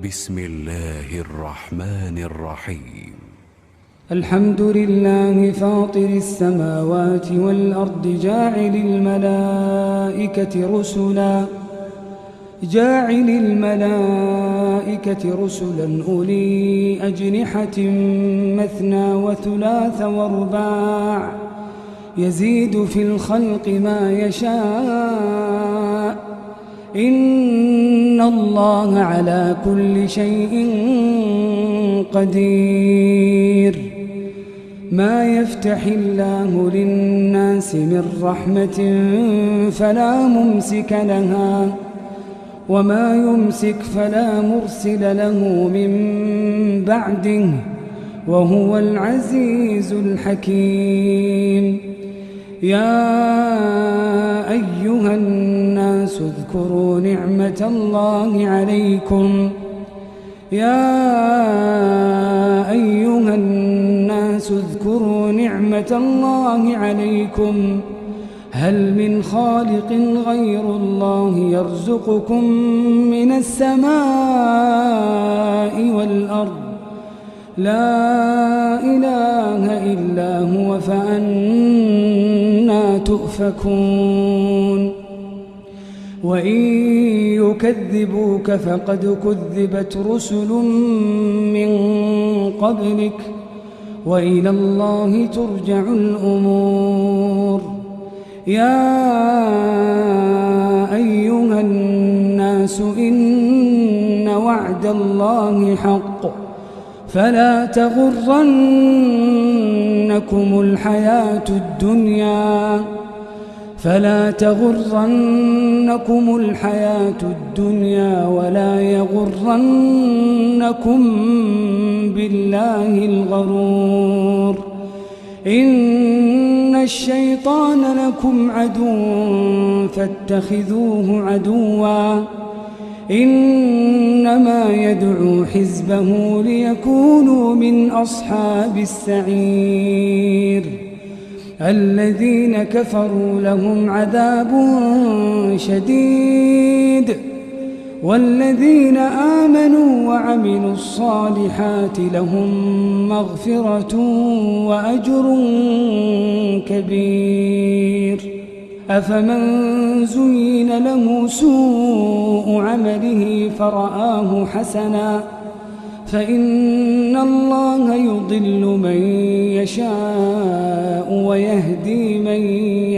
بسم الله الرحمن الرحيم. الحمد لله فاطر السماوات والأرض جاعل الملائكة رسلا أولي أجنحة مثنى وثلاث ورباع يزيد في الخلق ما يشاء إن الله على كل شيء قدير. ما يفتح الله للناس من رحمة فلا ممسك لها وما يمسك فلا مرسل له من بعده وهو العزيز الحكيم. يا أيها الناس اذكروا نعمة الله عليكم هل من خالق غير الله يرزقكم من السماء والأرض لا إله إلا هو فأنى تؤفكون. وإن يكذبوك فقد كذبت رسل من قبلك وإلى الله ترجع الأمور. يا أيها الناس إن وعد الله حق فلا تغرنكم الحياة الدنيا ولا يغرنكم بالله الغرور. إن الشيطان لكم عدو فاتخذوه عدوا إنما يدعو حزبه ليكونوا من أصحاب السعير. الذين كفروا لهم عذاب شديد والذين آمنوا وعملوا الصالحات لهم مغفرة وأجر كبير. أفمن زين له سوء عمله فرآه حسنا فإن الله يضل من يشاء ويهدي من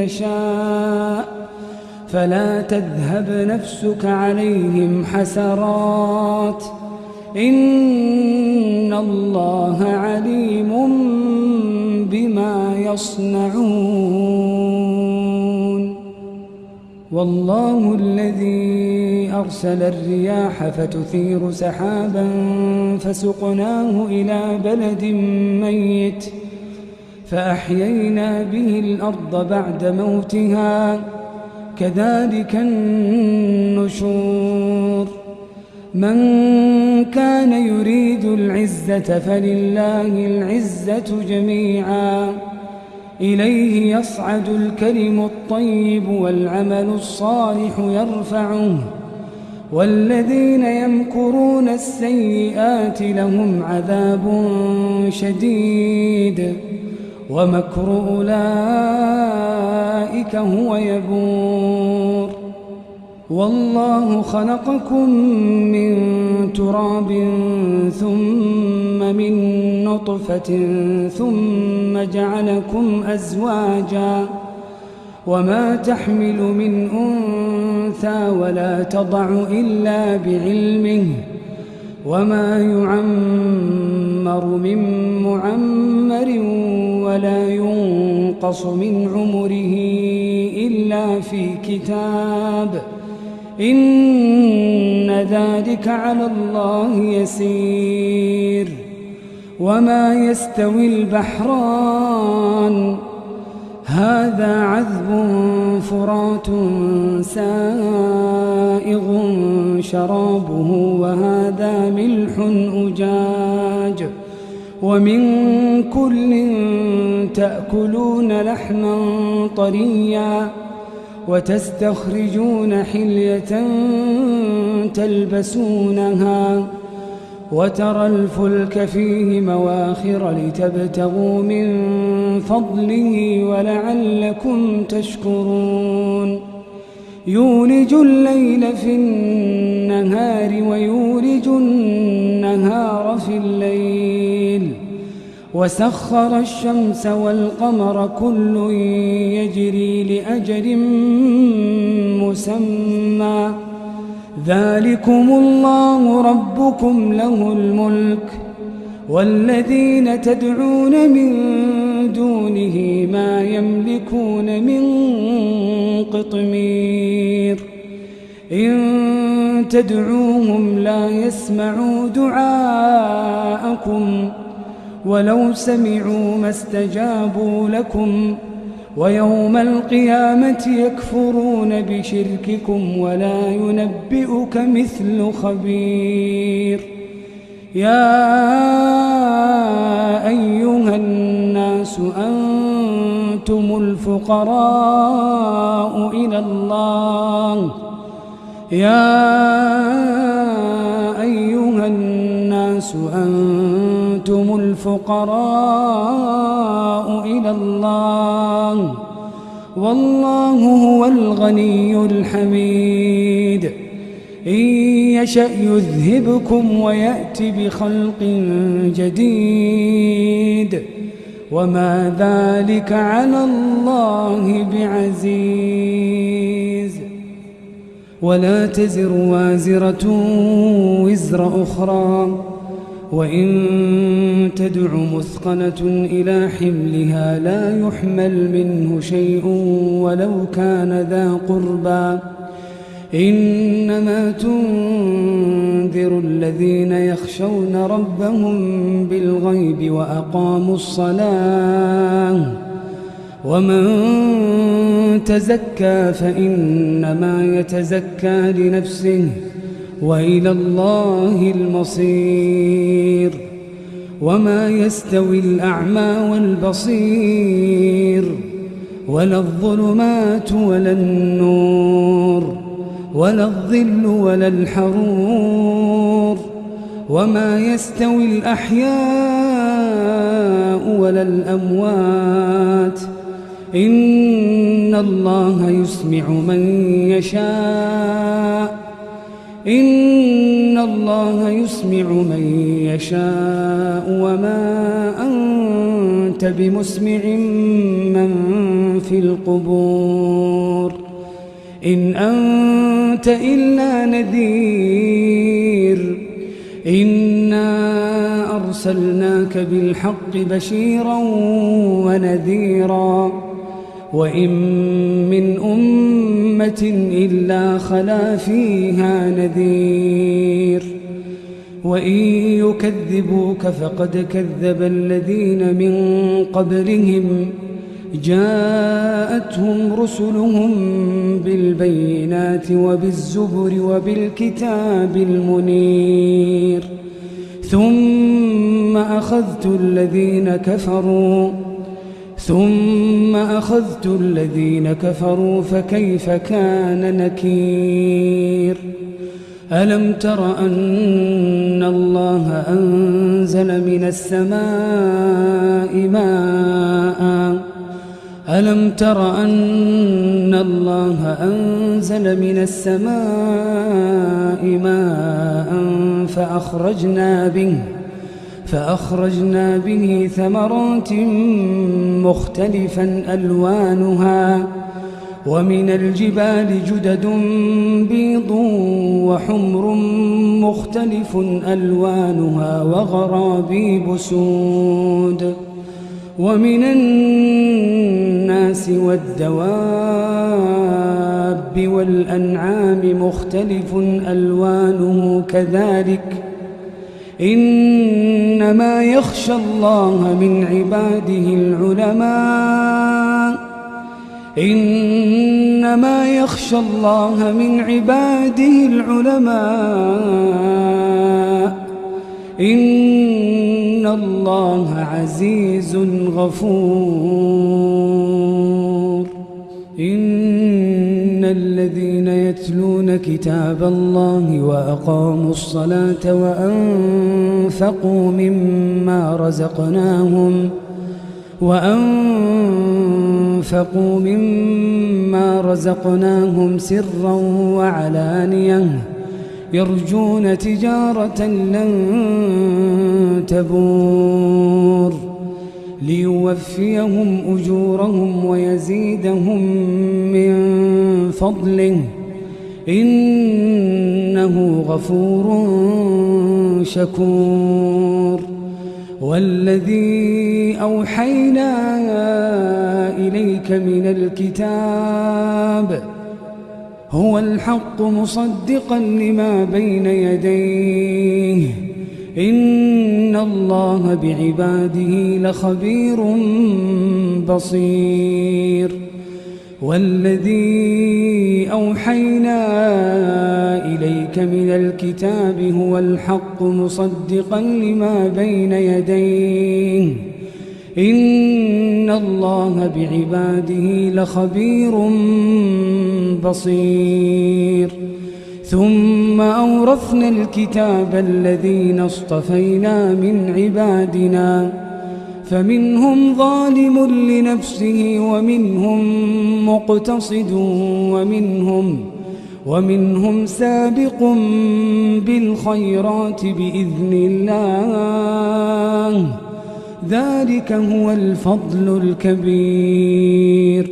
يشاء فلا تذهب نفسك عليهم حسرات إن الله عليم بما يصنعون. والله الذي أرسل الرياح فتثير سحابا فسقناه إلى بلد ميت فأحيينا به الأرض بعد موتها كذلك النشور. من كان يريد العزة فلله العزة جميعا إليه يصعد الكلم الطيب والعمل الصالح يرفعه والذين يمكرون السيئات لهم عذاب شديد ومكر أولئك هو يبور. والله خلقكم من تراب ثم من نطفة ثم جعلكم أزواجا وما تحمل من أنثى ولا تضع إلا بعلمه وما يعمر من معمر ولا ينقص من عمره إلا في كتاب إن ذلك على الله يسير. وما يستوي البحران هذا عذب فرات سائغ شرابه وهذا ملح أجاج ومن كل تأكلون لحما طريا وتستخرجون حلية تلبسونها وترى الفلك فيه مواخر لتبتغوا من فضله ولعلكم تشكرون يولج الليل في النهار ويولج النهار في الليل وسخر الشمس والقمر كل يجري لأجل مسمى ذلكم الله ربكم له الملك والذين تدعون من دونه ما يملكون من قطمير إن تدعوهم لا يسمعوا دعاءكم ولو سمعوا ما استجابوا لكم ويوم القيامة يكفرون بشرككم ولا ينبئك مثل خبير يا أيها الناس أنتم الفقراء إلى الله يا أيها الناس أنتم الفقراء إلى الله والله هو الغني الحميد إن يشأ يذهبكم ويأت بخلق جديد وما ذلك على الله بعزيز ولا تزر وازرة وزر أخرى وإن تدع مثقلة إلى حملها لا يحمل منه شيء ولو كان ذا قربى إنما تنذر الذين يخشون ربهم بالغيب وأقاموا الصلاة ومن تزكى فإنما يتزكى لنفسه وإلى الله المصير وما يستوي الأعمى والبصير ولا الظلمات ولا النور ولا الظل ولا الحرور وما يستوي الأحياء ولا الأموات إن الله يسمع من يشاء إن الله يسمع من يشاء وما أنت بمسمع من في القبور إن أنت إلا نذير إنا أرسلناك بالحق بشيرا ونذيرا وإن من أمة إلا خلا فيها نذير وإن يكذبوك فقد كذب الذين من قبلهم جاءتهم رسلهم بالبينات وبالزبر وبالكتاب المنير ثم أخذت الذين كفروا فكيف كان نكير ألم تر أن الله أنزل من السماء ماء ألم تر أن الله أنزل من السماء ماء فأخرجنا به ثمرات مختلفا ألوانها ومن الجبال جدد بيض وحمر مختلف ألوانها وغرابيب سود ومن الناس والدواب والأنعام مختلف ألوانه كذلك إنما يخشى الله من عباده العلماء إنما يخشى الله من عباده العلماء إن الله عزيز غفور إن الذين يتلون كتاب الله وأقاموا الصلاة وأنفقوا مما رزقناهم سرا وعلانية يرجون تجارة لن تبور ليوفيهم أجورهم ويزيدهم من فضله إنه غفور شكور. والذي أوحينا إليك من الكتاب هو الحق مصدقا لما بين يديه إن الله بعباده لخبير بصير. والذي أوحينا إليك من الكتاب هو الحق مصدقا لما بين يديه إن الله بعباده لخبير بصير. ثم أورثنا الكتاب الذين اصطفينا من عبادنا فمنهم ظالم لنفسه ومنهم مقتصد ومنهم سابق بالخيرات بإذن الله ذلك هو الفضل الكبير.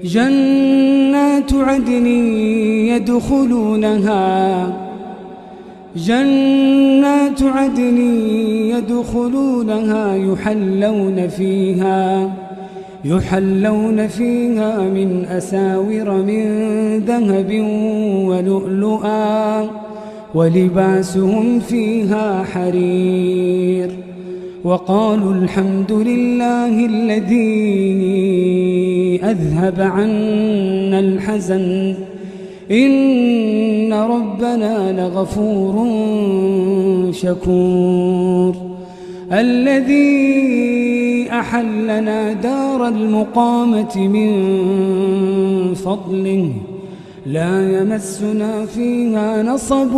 جنات عدن يدخلونها يحلون فيها من أساور من ذهب ولؤلؤا ولباسهم فيها حرير. وقالوا الحمد لله الذي أذهب عنا الحزن إن ربنا لغفور شكور. الذي أحلنا دار المقامة من فضله لا يمسنا فيها نصب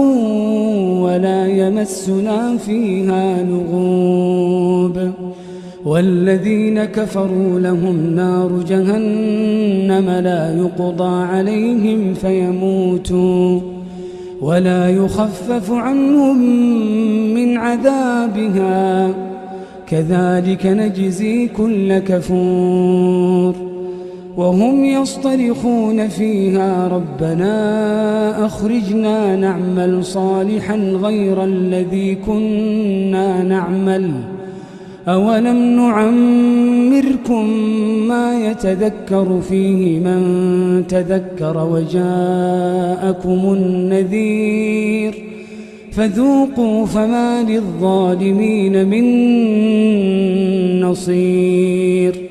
ولا يمسنا فيها لغوب. والذين كفروا لهم نار جهنم لا يقضى عليهم فيموتوا ولا يخفف عنهم من عذابها كذلك نجزي كل كفور. وهم يصطرخون فيها ربنا أخرجنا نعمل صالحا غير الذي كنا نعمل أولم نعمركم ما يتذكر فيه من تذكر وجاءكم النذير فذوقوا فما للظالمين من نصير.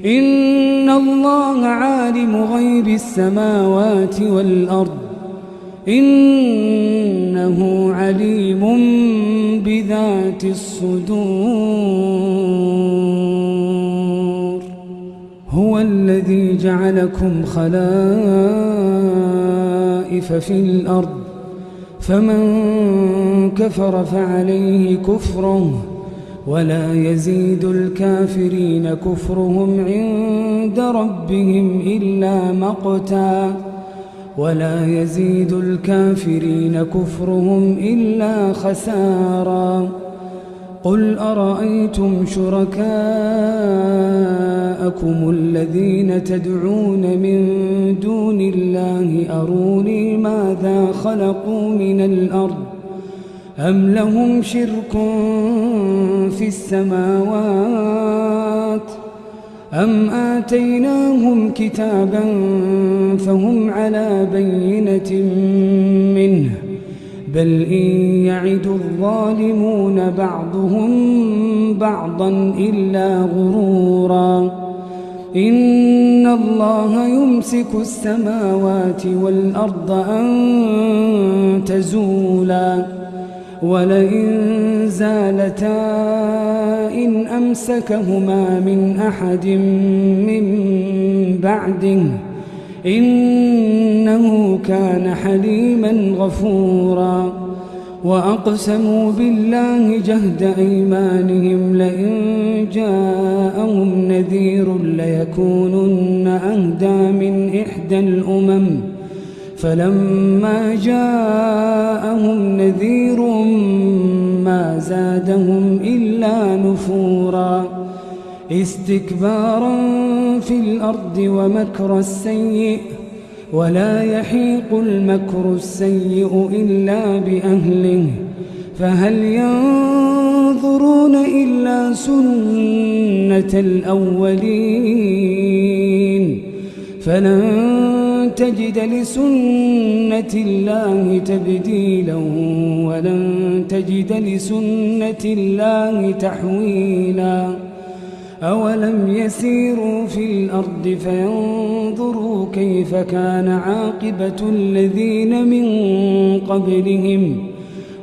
إن الله عالم غيب السماوات والأرض إنه عليم بذات الصدور. هو الذي جعلكم خلائف في الأرض فمن كفر فعليه كفره ولا يزيد الكافرين كفرهم عند ربهم إلا مقتا ولا يزيد الكافرين كفرهم إلا خسارا. قل أرأيتم شركاءكم الذين تدعون من دون الله أروني ماذا خلقوا من الأرض أم لهم شرك في السماوات أم آتيناهم كتابا فهم على بينة منه بل إن يعد الظالمون بعضهم بعضا إلا غرورا. إن الله يمسك السماوات والأرض أن تزولا ولئن زالتا إن أمسكهما من أحد من بعده إنه كان حليما غفورا وأقسموا بالله جهد أيمانهم لئن جاءهم نذير ليكونن أهدى من إحدى الأمم فلما جاءهم نذير ما زادهم إلا نفورا استكبارا في الأرض ومكر السيء ولا يحيق المكر السيء إلا بأهله فهل ينظرون إلا سنة الأولين فلن تجد لسنة الله تبديلا ولن تجد لسنة الله تحويلا أولم يسيروا في الأرض فينظروا كيف كان عاقبة الذين من قبلهم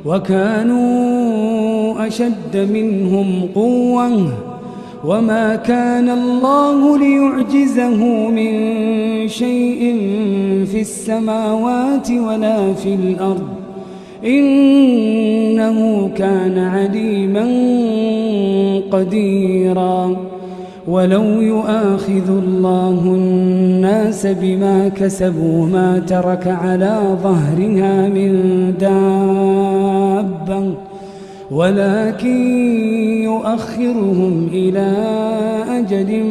وكانوا أشد منهم قوة وما كان الله ليعجزه من شيء في السماوات ولا في الأرض إنه كان عليما قديرا ولو يؤاخذ الله الناس بما كسبوا ما ترك على ظهرها من دابة ولكن يؤخرهم إلى أجل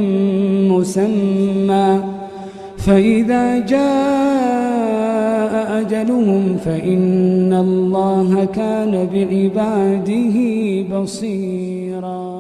مسمى فإذا جاء أجلهم فإن الله كان بعباده بصيرا.